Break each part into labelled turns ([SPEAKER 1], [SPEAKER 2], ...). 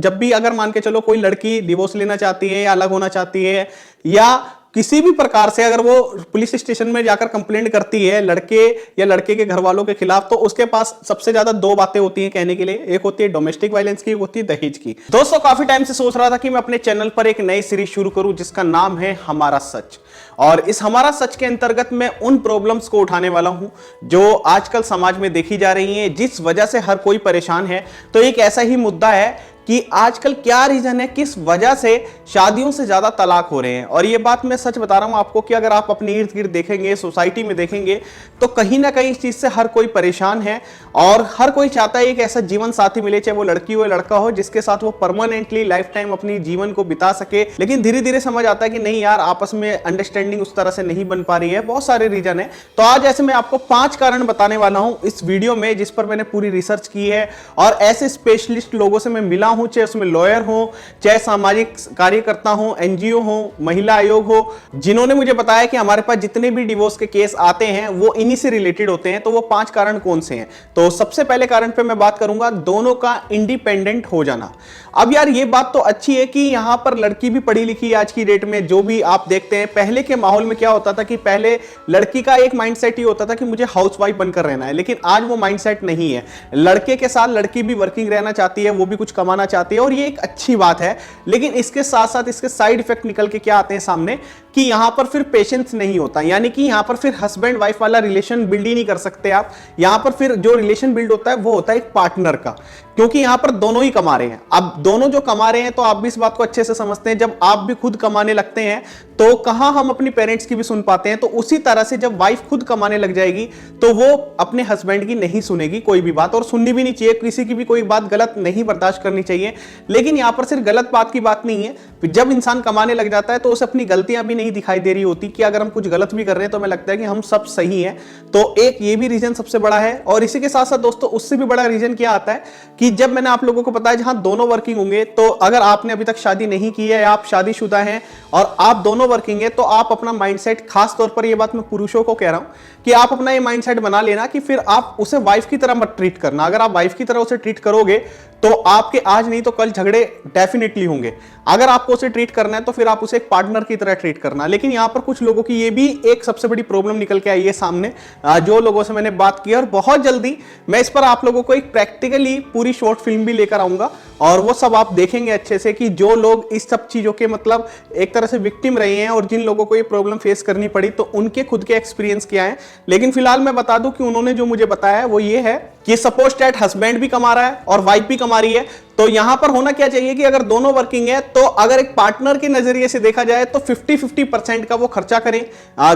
[SPEAKER 1] जब भी अगर मान के चलो कोई लड़की डिवोर्स लेना चाहती है या अलग होना चाहती है या किसी भी प्रकार से अगर वो पुलिस स्टेशन में जाकर कंप्लेंट करती है लड़के या लड़के के घर वालों के खिलाफ, तो उसके पास सबसे ज्यादा दो बातें होती हैं कहने के लिए। एक होती है डोमेस्टिक वायलेंस की, एक होती है दहेज की। दोस्तों काफी टाइम से सोच रहा था कि मैं अपने चैनल पर एक नई सीरीज शुरू करूं जिसका नाम है हमारा सच। और इस हमारा सच के अंतर्गत मैं उन प्रॉब्लम्स को उठाने वाला हूं जो आजकल समाज में देखी जा रही हैं, जिस वजह से हर कोई परेशान है। तो एक ऐसा ही मुद्दा है कि आजकल क्या रीजन है, किस वजह से शादियों से ज्यादा तलाक हो रहे हैं। और ये बात मैं सच बता रहा हूं आपको कि अगर आप अपने इर्द गिर्द देखेंगे, सोसाइटी में देखेंगे, तो कहीं ना कहीं इस चीज से हर कोई परेशान है और हर कोई चाहता है एक ऐसा जीवन साथी मिले, चाहे वो लड़की हो या लड़का हो, जिसके साथ वो परमानेंटली लाइफ टाइम अपनी जीवन को बिता सके। लेकिन धीरे धीरे समझ आता है कि नहीं यार, आपस में अंडरस्टैंडिंग उस तरह से नहीं बन पा रही है। बहुत सारे रीजन है। तो आज ऐसे मैं आपको 5 कारण बताने वाला हूं इस वीडियो में, जिस पर मैंने पूरी रिसर्च की है और ऐसे स्पेशलिस्ट लोगों से मैं मिला हूं, चाहे उसमें लॉयर हो, चाहे सामाजिक कार्यकर्ता हो, एनजीओ हो, महिला आयोग हो, जिन्होंने मुझे बताया कि हमारे पास जितने भी डिवोर्स के केस आते हैं वो इन्हीं से रिलेटेड होते हैं। तो वो 5 कारण कौन से हैं? तो सबसे पहले कारण पे मैं बात करूंगा दोनों का इंडिपेंडेंट हो जाना। अब यार ये बात तो अच्छी है कि यहां पर लड़की भी पढ़ी लिखी है आज की डेट में, जो भी आप देखते हैं। पहले के माहौल में क्या होता था कि पहले लड़की का एक माइंडसेट ही होता था कि मुझे हाउसवाइफ बनकर रहना है, लेकिन आज वो माइंडसेट नहीं है। लड़के के साथ लड़की भी वर्किंग रहना चाहती है, वो भी कुछ कमाना चाहती है और ये एक अच्छी बात है। लेकिन इसके साथ साथ इसके साइड इफेक्ट निकल के क्या आते हैं सामने कि यहां पर फिर पेशेंस नहीं होता, यानी कि यहां पर फिर हस्बैंड वाइफ वाला रिलेशन बिल्ड ही नहीं कर सकते आप। यहां पर फिर जो रिलेशन बिल्ड होता है वो होता है एक पार्टनर का, क्योंकि यहां पर दोनों ही कमा रहे हैं। अब दोनों जो कमा रहे हैं तो आप भी इस बात को अच्छे से समझते हैं, जब आप भी खुद कमाने लगते हैं तो कहां हम अपनी पेरेंट्स की भी सुन पाते हैं। तो उसी तरह से जब वाइफ खुद कमाने लग जाएगी तो वो अपने हस्बैंड की नहीं सुनेगी कोई भी बात, और सुननी भी नहीं चाहिए। किसी की भी कोई बात गलत नहीं बर्दाश्त करनी चाहिए। लेकिन यहां पर सिर्फ गलत बात की बात नहीं है, जब इंसान कमाने लग जाता है तो उसे अपनी गलतियां भी नहीं दिखाई दे रही होती कि अगर हम कुछ गलत भी कर रहे हैं तो हमें लगता है कि हम सब सही हैं। तो एक ये भी रीजन सबसे बड़ा है। और इसी के साथ साथ दोस्तों उससे भी बड़ा रीजन क्या आता है कि जब मैंने आप लोगों को बताया जहां दोनों वर्किंग होंगे, तो अगर आपने अभी तक शादी नहीं की है, आप शादीशुदा हैं और आप दोनों वर्किंग है, तो आप अपना माइंडसेट, खास तौर पर ये बात मैं पुरुषों को कह रहा हूं कि आप अपना ये माइंडसेट बना लेना कि फिर आप उसे वाइफ की तरह मत ट्रीट करना। अगर आप वाइफ की तरह उसे ट्रीट करोगे तो आपके आज नहीं तो कल झगड़े डेफिनेटली होंगे। अगर आपको उसे ट्रीट करना है तो फिर आप उसे एक पार्टनर की तरह ट्रीट करना। लेकिन यहां पर कुछ लोगों की ये भी एक सबसे बड़ी प्रॉब्लम निकल के आई है सामने, जो लोगों से मैंने बात की, और बहुत जल्दी मैं इस पर आप लोगों को एक प्रैक्टिकली पूरी शॉर्ट फिल्म भी लेकर आऊंगा और वो सब आप देखेंगे अच्छे से कि जो लोग इस सब चीजों के मतलब एक तरह से विक्टिम रहे हैं और जिन लोगों को ये प्रॉब्लम फेस करनी पड़ी तो उनके खुद के एक्सपीरियंस क्या है। लेकिन फिलहाल मैं बता दूं कि उन्होंने जो मुझे बताया है वो ये है कि सपोज दैट हस्बैंड भी कमा रहा है और वाइफ भी कमा रही है, तो यहां पर होना क्या चाहिए कि अगर दोनों वर्किंग है तो अगर एक पार्टनर के नजरिए से देखा जाए तो 50-50% का वो खर्चा करें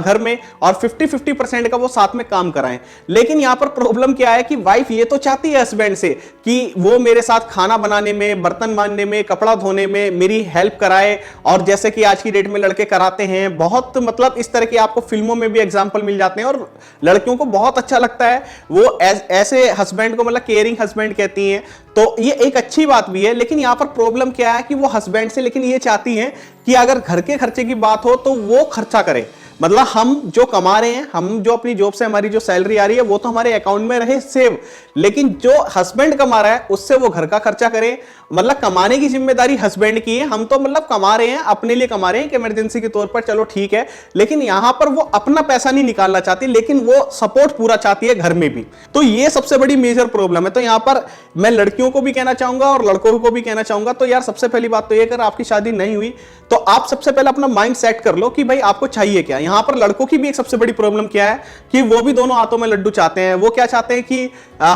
[SPEAKER 1] घर में और 50-50% का वो साथ में काम कराएं। लेकिन यहां पर प्रॉब्लम क्या है कि वाइफ ये तो चाहती है हस्बैंड से कि वो मेरे साथ खाना बनाने में, बर्तन मांजने में, कपड़ा धोने में मेरी हेल्प कराए, और जैसे कि आज की डेट में लड़के कराते हैं बहुत, मतलब इस तरह की आपको फिल्मों में भी एग्जाम्पल मिल जाते हैं और लड़कियों को बहुत अच्छा लगता है। वो ऐसे हस्बैंड को मतलब केयरिंग हस्बैंड कहती हैं, तो ये एक अच्छी बात भी है। लेकिन यहां पर प्रॉब्लम क्या है कि वो हस्बैंड से लेकिन ये चाहती हैं कि अगर घर के खर्चे की बात हो तो वो खर्चा करे, मतलब हम जो कमा रहे हैं, हम जो अपनी जॉब से हमारी जो सैलरी आ रही है वो तो हमारे अकाउंट में रहे सेव, लेकिन जो हस्बैंड कमा रहा है उससे वो घर का खर्चा करे। मतलब कमाने की जिम्मेदारी हस्बैंड की है, हम तो मतलब कमा रहे हैं, अपने लिए कमा रहे हैं कि इमरजेंसी के तौर पर, चलो ठीक है। लेकिन यहां पर वो अपना पैसा नहीं निकालना चाहती, लेकिन वो सपोर्ट पूरा चाहती है घर में भी। तो ये सबसे बड़ी मेजर प्रॉब्लम है। तो यहां पर मैं लड़कियों को भी कहना चाहूंगा और लड़कों को भी कहना चाहूंगा, तो यार सबसे पहली बात तो ये, अगर आपकी शादी नहीं हुई तो आप सबसे पहले अपना माइंड सेट कर लो कि भाई आपको चाहिए क्या। यहां पर लड़कों की भी एक सबसे बड़ी प्रॉब्लम क्या है कि वो भी दोनों हाथों में लड्डू चाहते हैं। वो क्या चाहते हैं कि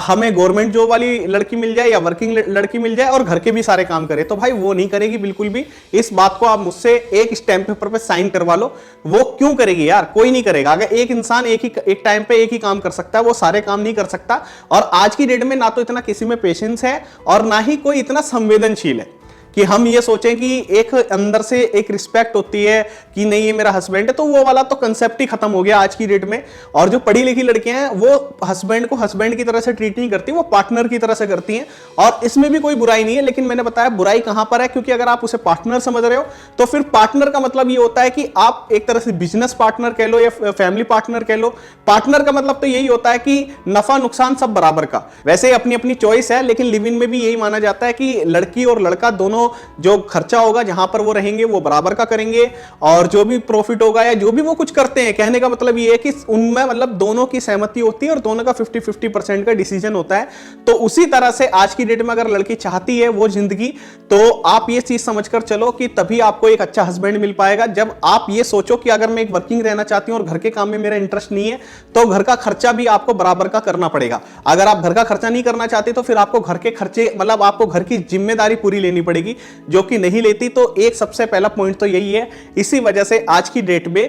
[SPEAKER 1] हमें गवर्नमेंट जॉब वाली लड़की मिल जाए या वर्किंग लड़की मिल जाए और घर के भी सारे काम करे। तो भाई वो नहीं करेगी बिल्कुल भी। इस बात को आप मुझसे एक स्टैम्प पेपर पे साइन करवा लो। वो क्यों करेगी यार, कोई नहीं करेगा। अगर एक इंसान एक टाइम पे एक ही काम कर सकता है, वो सारे काम नहीं कर सकता। और आज की डेट में ना तो इतना किसी में पेशेंस है और ना ही कोई इतना संवेदनशील है। कि हम ये सोचें कि एक अंदर से एक रिस्पेक्ट होती है कि नहीं ये मेरा हस्बैंड है, तो वो वाला तो कंसेप्ट ही खत्म हो गया आज की डेट में। और जो पढ़ी लिखी लड़कियां हैं वो हस्बैंड को हस्बैंड की तरह से ट्रीट नहीं करती, वो पार्टनर की तरह से करती हैं। और इसमें भी कोई बुराई नहीं है, लेकिन मैंने बताया बुराई कहां पर है, क्योंकि अगर आप उसे पार्टनर समझ रहे हो तो फिर पार्टनर का मतलब ये होता है कि आप एक तरह से बिजनेस पार्टनर कह लो या फैमिली पार्टनर कह लो। पार्टनर का मतलब तो यही होता है कि नफा नुकसान सब बराबर का। वैसे अपनी अपनी चॉइस है, लेकिन लिव इन में भी यही माना जाता है कि लड़की और लड़का दोनों जो खर्चा होगा जहां पर वो रहेंगे वो बराबर का करेंगे, और जो भी प्रॉफिट होगा या जो भी वो कुछ करते हैं, कहने का मतलब ये है कि उनमें मतलब दोनों की सहमति होती है और दोनों का 50-50% का डिसीजन होता है। तो उसी तरह से आज की डेट में अगर लड़की चाहती है वो जिंदगी, तो आप ये चीज समझकर चलो कि तभी आपको एक अच्छा हस्बैंड मिल पाएगा। जब आप ये सोचो कि अगर मैं एक वर्किंग रहना चाहती हूं और घर के काम में मेरा इंटरेस्ट नहीं है, तो घर का खर्चा भी आपको बराबर का करना पड़ेगा। अगर आप घर का खर्चा नहीं करना चाहते तो फिर आपको घर के खर्चे मतलब आपको घर की जिम्मेदारी पूरी लेनी पड़ेगी, जो कि नहीं लेती। तो एक सबसे पहला पॉइंट तो यही है, इसी वजह से आज की डेट में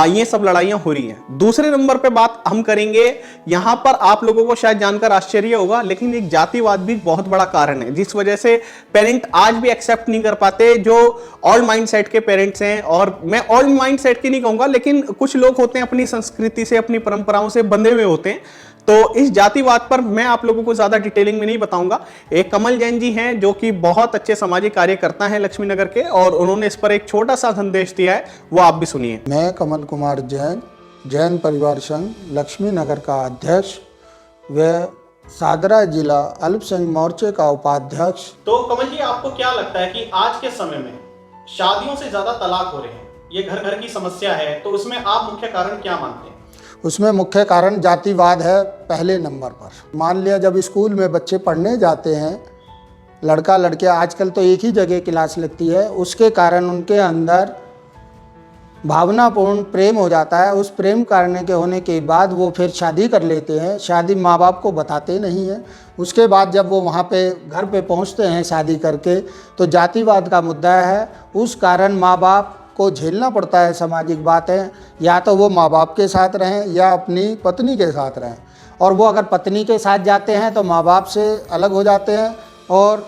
[SPEAKER 1] ये सब लड़ाइयां हो रही हैं। दूसरे नंबर पे बात हम करेंगे, यहां पर आप लोगों को शायद जानकर आश्चर्य होगा, लेकिन एक जातिवाद भी बहुत बड़ा कारण है जिस वजह से पेरेंट आज भी एक्सेप्ट नहीं कर पाते, जो ओल्ड माइंडसेट के पेरेंट्स हैं। और मैं ओल्ड माइंडसेट की नहीं कहूंगा, लेकिन कुछ लोग होते हैं अपनी संस्कृति से अपनी परंपराओं से बंधे हुए होते हैं। तो इस जातिवाद पर मैं आप लोगों को ज्यादा डिटेलिंग में नहीं बताऊंगा। एक कमल जैन जी हैं जो कि बहुत अच्छे सामाजिक कार्यकर्ता हैं लक्ष्मी नगर के, और उन्होंने इस पर एक छोटा सा संदेश दिया है, वो आप भी सुनिए।
[SPEAKER 2] मैं कमल कुमार जैन, जैन परिवार संघ लक्ष्मी नगर का अध्यक्ष व सागरा जिला अल्पसंख्यक मोर्चे का उपाध्यक्ष।
[SPEAKER 1] तो कमल जी, आपको क्या लगता है कि आज के समय में शादियों से ज्यादा तलाक हो रहे हैं, ये घर घर की समस्या है, तो उसमें आप मुख्य कारण क्या मानते हैं?
[SPEAKER 2] उसमें मुख्य कारण जातिवाद है पहले नंबर पर। मान लिया जब स्कूल में बच्चे पढ़ने जाते हैं, लड़का लड़कियां आजकल तो एक ही जगह क्लास लगती है, उसके कारण उनके अंदर भावनापूर्ण प्रेम हो जाता है। उस प्रेम करने के होने के बाद वो फिर शादी कर लेते हैं। शादी माँ बाप को बताते नहीं हैं। उसके बाद जब वो वहाँ पे घर पे पहुँचते हैं शादी करके, तो जातिवाद का मुद्दा है। उस कारण माँ बाप को झेलना पड़ता है सामाजिक बातें, या तो वो माँ बाप के साथ रहें या अपनी पत्नी के साथ रहें। और वो अगर पत्नी के साथ जाते हैं तो माँ बाप से अलग हो जाते हैं, और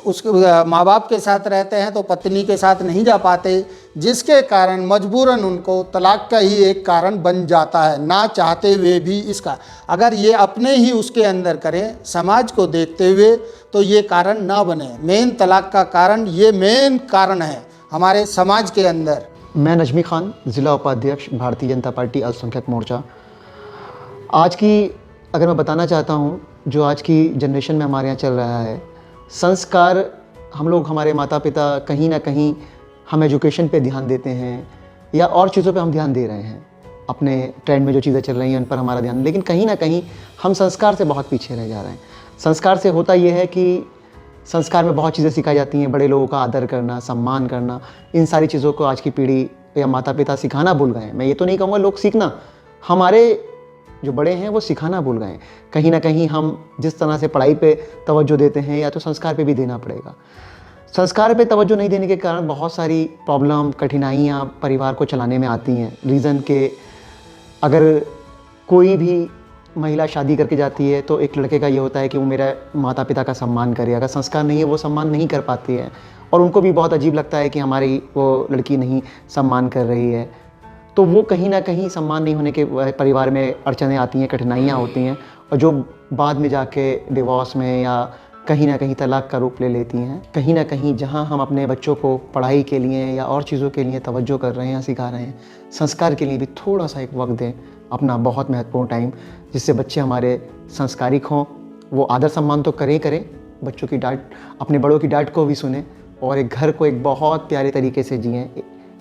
[SPEAKER 2] उसके माँ बाप के साथ रहते हैं तो पत्नी के साथ नहीं जा पाते, जिसके कारण मजबूरन उनको तलाक का ही एक कारण बन जाता है, ना चाहते हुए भी। इसका अगर ये अपने ही उसके अंदर करें समाज को देखते हुए, तो ये कारण ना बने। मेन तलाक का कारण ये मेन कारण है हमारे समाज के अंदर।
[SPEAKER 3] मैं नजमी खान, ज़िला उपाध्यक्ष भारतीय जनता पार्टी अल्पसंख्यक मोर्चा। आज की अगर मैं बताना चाहता हूँ, जो आज की जनरेशन में हमारे यहाँ चल रहा है, संस्कार हम लोग, हमारे माता पिता कहीं ना कहीं हम एजुकेशन पे ध्यान देते हैं या और चीज़ों पे हम ध्यान दे रहे हैं, अपने ट्रेंड में जो चीज़ें चल रही हैं उन पर हमारा ध्यान, लेकिन कहीं ना कहीं हम संस्कार से बहुत पीछे रह जा रहे हैं। संस्कार से होता ये है कि संस्कार में बहुत चीज़ें सिखाई जाती हैं, बड़े लोगों का आदर करना, सम्मान करना, इन सारी चीज़ों को आज की पीढ़ी या माता पिता सिखाना भूल गए हैं। मैं ये तो नहीं कहूँगा लोग सीखना, हमारे जो बड़े हैं वो सिखाना भूल गए हैं। कहीं ना कहीं हम जिस तरह से पढ़ाई पे तवज्जो देते हैं, या तो संस्कार पे भी देना पड़ेगा। संस्कार पे तवज्जो नहीं देने के कारण बहुत सारी प्रॉब्लम, कठिनाइयाँ परिवार को चलाने में आती हैं। रीज़न के अगर कोई भी महिला शादी करके जाती है तो एक लड़के का ये होता है कि वो मेरा माता पिता का सम्मान करे। अगर संस्कार नहीं है, वो सम्मान नहीं कर पाती है, और उनको भी बहुत अजीब लगता है कि हमारी वो लड़की नहीं सम्मान कर रही है। तो वो कहीं ना कहीं सम्मान नहीं होने के परिवार में अड़चनें आती हैं, कठिनाइयाँ होती हैं, और जो बाद में जाके डिवोर्स में या कहीं ना कहीं तलाक का रूप ले लेती हैं। कहीं ना कहीं जहाँ हम अपने बच्चों को पढ़ाई के लिए या और चीज़ों के लिए तवज्जो कर रहे हैं या सिखा रहे हैं, संस्कार के लिए भी थोड़ा सा एक वक्त दें, अपना बहुत महत्वपूर्ण टाइम, जिससे बच्चे हमारे संस्कारिक हों। वो आदर सम्मान तो करें, बच्चों की डांट, अपने बड़ों की डांट को भी सुने, और एक घर को एक बहुत प्यारे तरीके से जिएँ,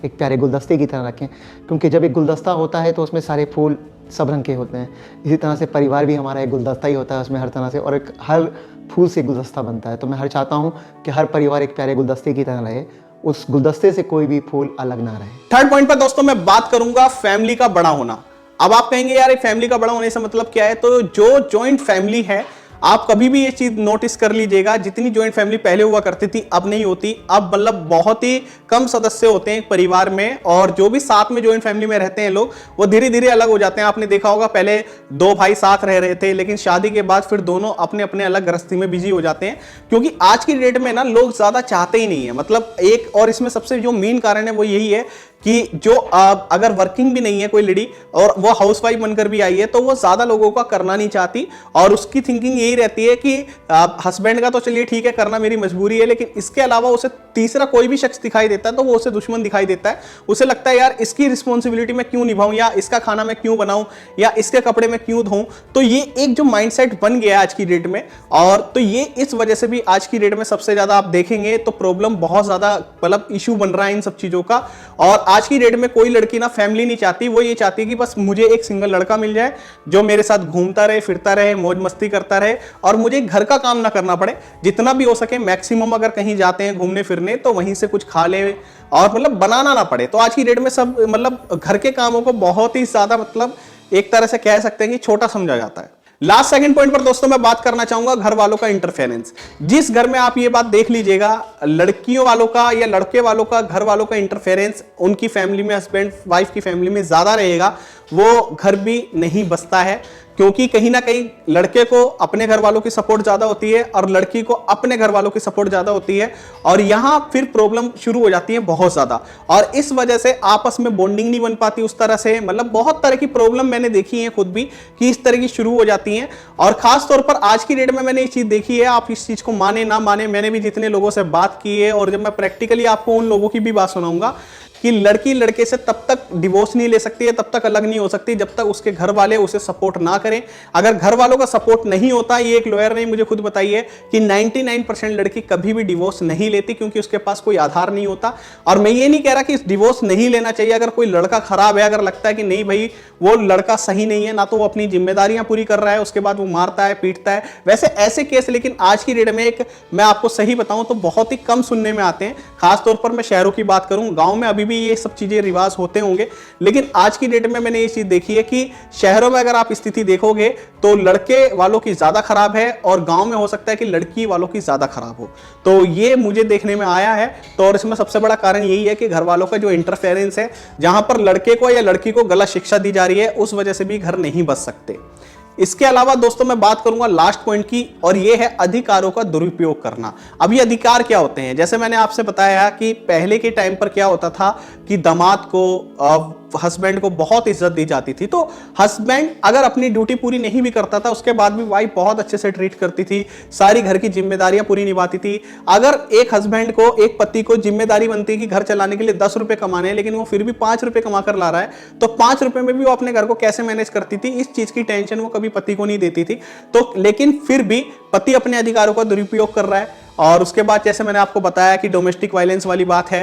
[SPEAKER 3] एक प्यारे गुलदस्ते की तरह रखें। क्योंकि जब एक गुलदस्ता होता है तो उसमें सारे फूल सब रंग के होते हैं। इसी तरह से परिवार भी हमारा एक गुलदस्ता ही होता है, उसमें हर तरह से, और एक हर फूल से गुलदस्ता बनता है। तो मैं चाहता हूँ कि हर परिवार एक प्यारे गुलदस्ते की तरह रहे, उस गुलदस्ते से कोई भी फूल अलग ना रहे।
[SPEAKER 1] थर्ड पॉइंट पर दोस्तों मैं बात करूंगा फैमिली का बड़ा होना। अब आप कहेंगे यार ये फैमिली का बड़ा होने से मतलब क्या है? तो जो जॉइंट फैमिली है आप कभी भी ये चीज नोटिस कर लीजिएगा, जितनी ज्वाइंट फैमिली पहले हुआ करती थी अब नहीं होती। अब मतलब बहुत ही कम सदस्य होते हैं एक परिवार में, और जो भी साथ में ज्वाइंट फैमिली में रहते हैं लोग, वो धीरे धीरे अलग हो जाते हैं। आपने देखा होगा पहले दो भाई साथ रह रहे थे, लेकिन शादी के बाद फिर दोनों अपने अपने अलग गृहस्थी में बिजी हो जाते हैं, क्योंकि आज की डेट में ना लोग ज्यादा चाहते ही नहीं है। मतलब एक और इसमें सबसे जो मेन कारण है वो यही है कि जो अगर वर्किंग भी नहीं है कोई लेडी और वो हाउसवाइफ बनकर भी आई है, तो वो ज्यादा लोगों का करना नहीं चाहती, और उसकी थिंकिंग यही रहती है कि हस्बैंड का तो चलिए ठीक है, करना मेरी मजबूरी है, लेकिन इसके अलावा उसे तीसरा कोई भी शख्स दिखाई देता है तो वो उसे दुश्मन दिखाई देता है। उसे लगता है यार इसकी रिस्पॉन्सिबिलिटी मैं क्यों निभाऊं, या इसका खाना मैं क्यों बनाऊं, या इसके कपड़े मैं क्यों धोऊं। तो ये एक जो माइंडसेट बन गया आज की डेट में, और तो ये इस वजह से भी आज की डेट में सबसे ज्यादा आप देखेंगे तो प्रॉब्लम बहुत ज्यादा मतलब इशू बन रहा है इन सब चीजों का। और आज की डेट में कोई लड़की ना फैमिली नहीं चाहती, वो ये चाहती है कि बस मुझे एक सिंगल लड़का मिल जाए जो मेरे साथ घूमता रहे, फिरता रहे, मौज मस्ती करता रहे, और मुझे घर का काम ना करना पड़े। जितना भी हो सके मैक्सिमम अगर कहीं जाते हैं घूमने फिरने तो वहीं से कुछ खा ले, और मतलब बनाना ना पड़े। तो आज की डेट में सब मतलब घर के कामों को बहुत ही ज्यादा मतलब एक तरह से कह सकते हैं कि छोटा समझा जाता है। लास्ट सेकंड पॉइंट पर दोस्तों मैं बात करना चाहूंगा घर वालों का इंटरफेरेंस। जिस घर में आप ये बात देख लीजिएगा, लड़कियों वालों का या लड़के वालों का घर वालों का इंटरफेरेंस उनकी फैमिली में, हस्बैंड वाइफ की फैमिली में ज्यादा रहेगा, वो घर भी नहीं बसता है। क्योंकि कहीं ना कहीं लड़के को अपने घर वालों की सपोर्ट ज्यादा होती है और लड़की को अपने घर वालों की सपोर्ट ज्यादा होती है, और यहां फिर प्रॉब्लम शुरू हो जाती है बहुत ज्यादा, और इस वजह से आपस में बॉन्डिंग नहीं बन पाती उस तरह से। मतलब बहुत तरह की प्रॉब्लम मैंने देखी है खुद भी कि इस तरह की शुरू हो जाती हैं। और खास तौर पर आज की डेट में मैंने ये चीज देखी है, आप इस चीज को माने ना माने, मैंने भी जितने लोगों से बात की है, और जब मैं प्रैक्टिकली आपको उन लोगों की भी बात सुनाऊंगा कि लड़की लड़के से तब तक डिवोर्स नहीं ले सकती है, तब तक अलग नहीं हो सकती जब तक उसके घर वाले उसे सपोर्ट ना करें। अगर घर वालों का सपोर्ट नहीं होता, ये एक लॉयर ने मुझे खुद बताई है कि 99% लड़की कभी भी डिवोर्स नहीं लेती, क्योंकि उसके पास कोई आधार नहीं होता। और मैं ये नहीं कह रहा कि डिवोर्स नहीं लेना चाहिए। अगर कोई लड़का खराब है, अगर लगता है कि नहीं भाई वो लड़का सही नहीं है, ना तो वो अपनी जिम्मेदारियां पूरी कर रहा है, उसके बाद वो मारता है, पीटता है, वैसे ऐसे केस लेकिन आज की डेट में एक मैं आपको सही बताऊं तो बहुत ही कम सुनने में आते हैं। खासतौर पर मैं शहरों की बात करूं, गांव में अभी भी ये सब चीजें रिवाज होते होंगे, लेकिन आज की डेट में मैंने ये चीज देखी है कि शहरों में अगर आप स्थिति देखोगे तो लड़के वालों की ज्यादा खराब है, और गांव में हो सकता है कि लड़की वालों की ज्यादा खराब हो। तो ये मुझे देखने में आया है। तो और इसमें सबसे बड़ा कारण यही है कि घर वालों का जो इंटरफेरेंस है, जहां पर लड़के को या लड़की को गलत शिक्षा दी जा रही है, उस वजह से भी घर नहीं बच सकते। इसके अलावा दोस्तों मैं बात करूंगा लास्ट पॉइंट की, और यह है अधिकारों का दुरुपयोग करना। अब ये अधिकार क्या होते हैं? जैसे मैंने आपसे बताया कि पहले के टाइम पर क्या होता था कि दामाद को, हस्बैंड को बहुत इज्जत दी जाती थी। तो हस्बैंड अगर अपनी ड्यूटी पूरी नहीं भी करता था, उसके बाद भी वाइफ बहुत अच्छे से ट्रीट करती थी, सारी घर की जिम्मेदारियां पूरी निभाती थी। अगर एक हस्बैंड को, एक पति को जिम्मेदारी बनती है कि घर चलाने के लिए 10 रुपए कमाने हैं, लेकिन वो फिर भी 5 रुपए कमा कर ला रहा है, तो 5 रुपए में भी वो अपने घर को कैसे मैनेज करती थी, इस चीज की टेंशन वो कभी पति को नहीं देती थी। तो लेकिन फिर भी पति अपने अधिकारों का दुरुपयोग कर रहा है। और उसके बाद जैसे मैंने आपको बताया कि डोमेस्टिक वायलेंस वाली बात है,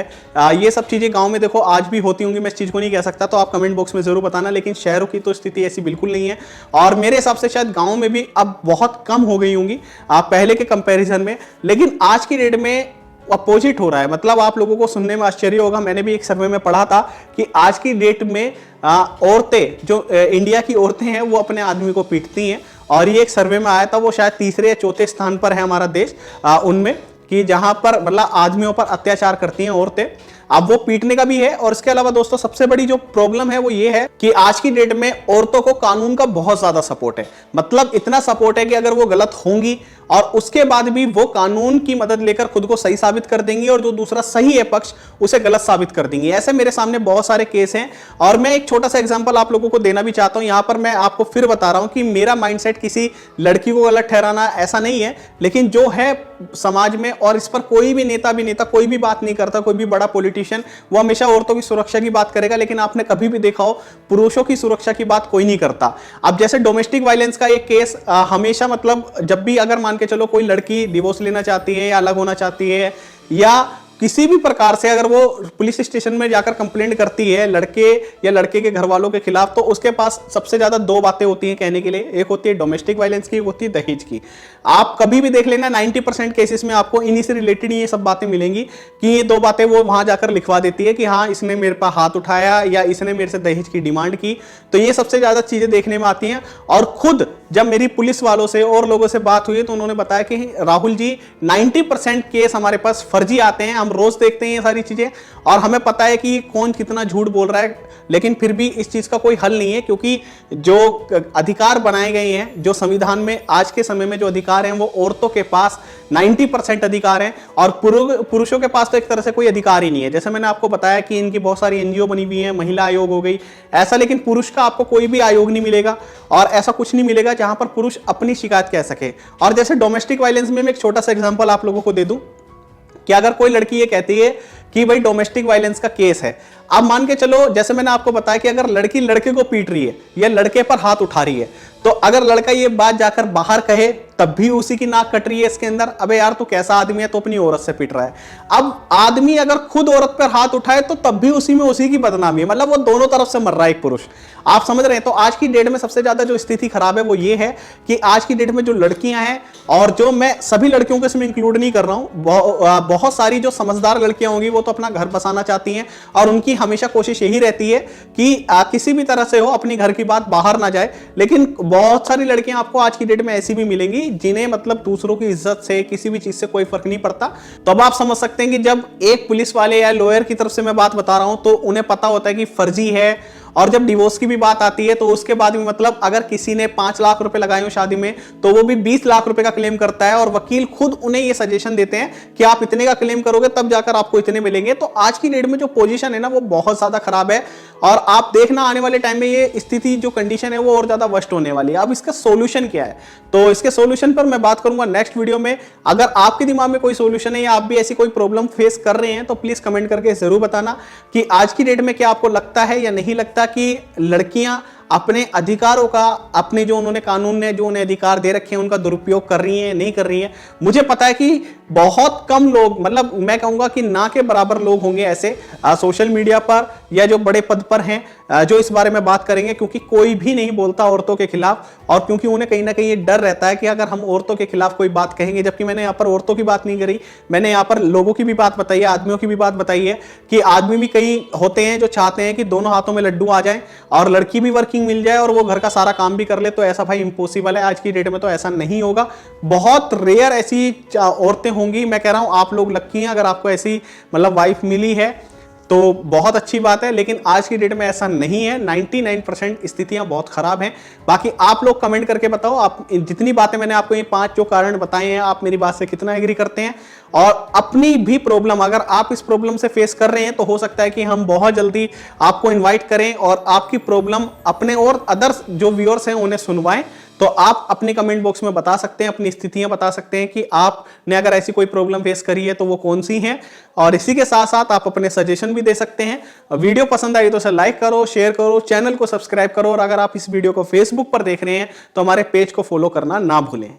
[SPEAKER 1] ये सब चीजें गांव में देखो आज भी होती होंगी, मैं इस चीज को नहीं कह सकता, तो आप कमेंट बॉक्स में जरूर बताना। लेकिन शहरों की तो स्थिति ऐसी बिल्कुल नहीं है, और मेरे हिसाब से शायद गांव में भी अब बहुत कम हो गई होंगी पहले के कंपैरिजन में। लेकिन आज की डेट में अपोजिट हो रहा है। मतलब आप लोगों को सुनने में आश्चर्य होगा, मैंने भी एक सर्वे में पढ़ा था कि आज की डेट में औरतें, जो इंडिया की औरतें हैं, वो अपने आदमी को पीटती हैं। और ये एक सर्वे में आया था, वो शायद तीसरे या चौथे स्थान पर है हमारा देश उनमें, कि जहां पर मतलब आदमियों पर अत्याचार करती हैं औरतें। अब वो पीटने का भी है। और इसके अलावा दोस्तों सबसे बड़ी जो प्रॉब्लम है वो ये है कि आज की डेट में औरतों को कानून का बहुत ज्यादा सपोर्ट है। मतलब इतना सपोर्ट है कि अगर वो गलत होंगी और उसके बाद भी वो कानून की मदद लेकर खुद को सही साबित कर देंगी, और जो दूसरा सही है पक्ष उसे गलत साबित कर देंगी। ऐसे मेरे सामने बहुत सारे केस हैं, और मैं एक छोटा सा एग्जांपल आप लोगों को देना भी चाहता हूं। यहां पर मैं आपको फिर बता रहा हूं कि मेरा माइंडसेट किसी लड़की को गलत ठहराना ऐसा नहीं है, लेकिन जो है समाज में, और इस पर कोई भी नेता कोई भी बात नहीं करता। कोई भी बड़ा पॉलिटिशियन वो हमेशा औरतों की सुरक्षा की बात करेगा, लेकिन आपने कभी भी देखा हो पुरुषों की सुरक्षा की बात कोई नहीं करता। अब जैसे डोमेस्टिक वायलेंस का एक केस हमेशा, मतलब जब भी अगर मान के चलो कोई लड़की डिवोर्स लेना चाहती है या अलग होना चाहती है, या किसी भी प्रकार से अगर वो पुलिस स्टेशन में जाकर कंप्लेंट करती है लड़के या लड़के के घर वालों के खिलाफ, तो उसके पास सबसे ज्यादा दो बातें होती हैं कहने के लिए। एक होती है डोमेस्टिक वायलेंस की, एक होती है दहेज की। आप कभी भी देख लेना 90% केसेस में आपको इन्हीं से रिलेटेड ये सब बातें मिलेंगी कि ये दो बातें वो वहां जाकर लिखवा देती है कि हाँ इसने मेरे पर हाथ उठाया या इसने मेरे से दहेज की डिमांड की। तो ये सबसे ज्यादा चीजें देखने में आती हैं। और खुद जब मेरी पुलिस वालों से और लोगों से बात हुई तो उन्होंने बताया कि राहुल जी 90% केस हमारे पास फर्जी आते हैं, हम रोज देखते हैं ये सारी चीजें और हमें पता है कि कौन कितना झूठ बोल रहा है, लेकिन फिर भी इस चीज का कोई हल नहीं है, क्योंकि जो अधिकार बनाए गए हैं, जो संविधान में आज के समय में जो अधिकार हैं, वो औरतों के पास 90% अधिकार हैं और पुरुषों के पास तो एक तरह से कोई अधिकार ही नहीं है। जैसे मैंने आपको बताया कि इनकी बहुत सारी एनजीओ बनी हुई है, महिला आयोग हो गई ऐसा, लेकिन पुरुष का आपको कोई भी आयोग नहीं मिलेगा और ऐसा कुछ नहीं मिलेगा जहां पर पुरुष अपनी शिकायत कह सके। और जैसे डोमेस्टिक वायलेंस में मैं एक छोटा सा एग्जांपल आप लोगों को दे दूं कि अगर कोई लड़की ये कहती है कि भाई डोमेस्टिक वायलेंस का केस है, अब मान के चलो जैसे मैंने आपको बताया कि अगर लड़की लड़के को पीट रही है या लड़के पर हाथ उठा रही है, तो अगर लड़का ये बात जाकर बाहर कहे तब भी उसी की नाक कट रही है इसके अंदर। अबे यार तू कैसा आदमी है, तो अपनी औरत से पिट रहा है। अब आदमी अगर खुद औरत पर हाथ उठाए तो तब भी उसी में उसी की बदनामी है, मतलब वो दोनों तरफ से मर रहा है एक पुरुष। आप समझ रहे हैं? तो आज की डेट में सबसे ज्यादा जो स्थिति खराब है वो ये है कि आज की डेट में जो लड़कियां हैं, और जो मैं सभी लड़कियों को इसमें इंक्लूड नहीं कर रहा हूं, बहुत सारी जो समझदार लड़कियां होंगी वो तो अपना घर बसाना चाहती हैं और उनकी हमेशा कोशिश यही रहती है कि किसी भी तरह से हो अपनी घर की बात बाहर ना जाए। लेकिन बहुत सारी लड़कियां आपको आज की डेट में ऐसी भी मिलेंगी जिन्हें मतलब दूसरों की इज्जत से किसी भी चीज से कोई फर्क नहीं पड़ता। तो अब आप समझ सकते हैं कि जब एक पुलिस वाले या लॉयर की तरफ से मैं बात बता रहा हूं तो उन्हें पता होता है कि फर्जी है, और जब डिवोर्स की भी बात आती है तो उसके बाद भी मतलब अगर किसी ने 5 लाख रुपए लगाए हो शादी में तो वो भी 20 लाख रुपए का क्लेम करता है और वकील खुद उन्हें ये सजेशन देते हैं कि आप इतने का क्लेम करोगे तब जाकर आपको इतने मिलेंगे। तो आज की डेट में जो पोजीशन है ना वो बहुत ज्यादा खराब है और आप देखना आने वाले टाइम में ये स्थिति जो कंडीशन है वो और ज्यादा वर्स्ट होने वाली है। अब इसका सोल्यूशन क्या है, तो इसके सोल्यूशन पर मैं बात करूंगा नेक्स्ट वीडियो में। अगर आपके दिमाग में कोई सोल्यूशन है या आप भी ऐसी कोई प्रॉब्लम फेस कर रहे हैं तो प्लीज कमेंट करके जरूर बताना कि आज की डेट में क्या आपको लगता है या नहीं लगता कि लड़कियां अपने अधिकारों का, अपने जो उन्होंने कानून ने जो उन्हें अधिकार दे रखे हैं उनका दुरुपयोग कर रही हैं नहीं कर रही हैं। मुझे पता है कि बहुत कम लोग, मतलब मैं कहूंगा कि ना के बराबर लोग होंगे ऐसे सोशल मीडिया पर या जो बड़े पद पर हैं जो इस बारे में बात करेंगे, क्योंकि कोई भी नहीं बोलता औरतों के खिलाफ और क्योंकि उन्हें कहीं ना कहीं ये डर रहता है कि अगर हम औरतों के खिलाफ कोई बात कहेंगे, जबकि मैंने यहाँ पर औरतों की बात नहीं करी, मैंने यहाँ पर लोगों की भी बात बताई है, आदमियों की भी बात बताई है कि आदमी भी कई होते हैं जो चाहते हैं कि दोनों हाथों में लड्डू आ जाए और लड़की भी वर्किंग मिल जाए और वो घर का सारा काम भी कर ले। तो ऐसा भाई इम्पॉसिबल है, आज की डेट में तो ऐसा नहीं होगा। बहुत रेयर ऐसी औरतें होंगी, मैं कह रहा हूं आप लोग लक्की हैं अगर आपको ऐसी मतलब वाइफ मिली है तो बहुत अच्छी बात है, लेकिन आज की डेट में ऐसा नहीं है। 99% स्थितियां बहुत खराब हैं। बाकी आप लोग कमेंट करके बताओ, आप जितनी बातें मैंने आपको ये 5 जो कारण बताए हैं आप मेरी बात से कितना एग्री करते हैं, और अपनी भी प्रॉब्लम अगर आप इस प्रॉब्लम से फेस कर रहे हैं तो हो सकता है कि हम बहुत जल्दी आपको इन्वाइट करें और आपकी प्रॉब्लम अपने और अदर्स जो व्यूअर्स हैं उन्हें सुनवाएं। तो आप अपने कमेंट बॉक्स में बता सकते हैं, अपनी स्थितियां बता सकते हैं कि आपने अगर ऐसी कोई प्रॉब्लम फेस करी है तो वो कौन सी हैं, और इसी के साथ साथ आप अपने सजेशन भी दे सकते हैं। वीडियो पसंद आई तो इसे लाइक करो, शेयर करो, चैनल को सब्सक्राइब करो, और अगर आप इस वीडियो को फेसबुक पर देख रहे हैं तो हमारे पेज को फॉलो करना ना भूलें।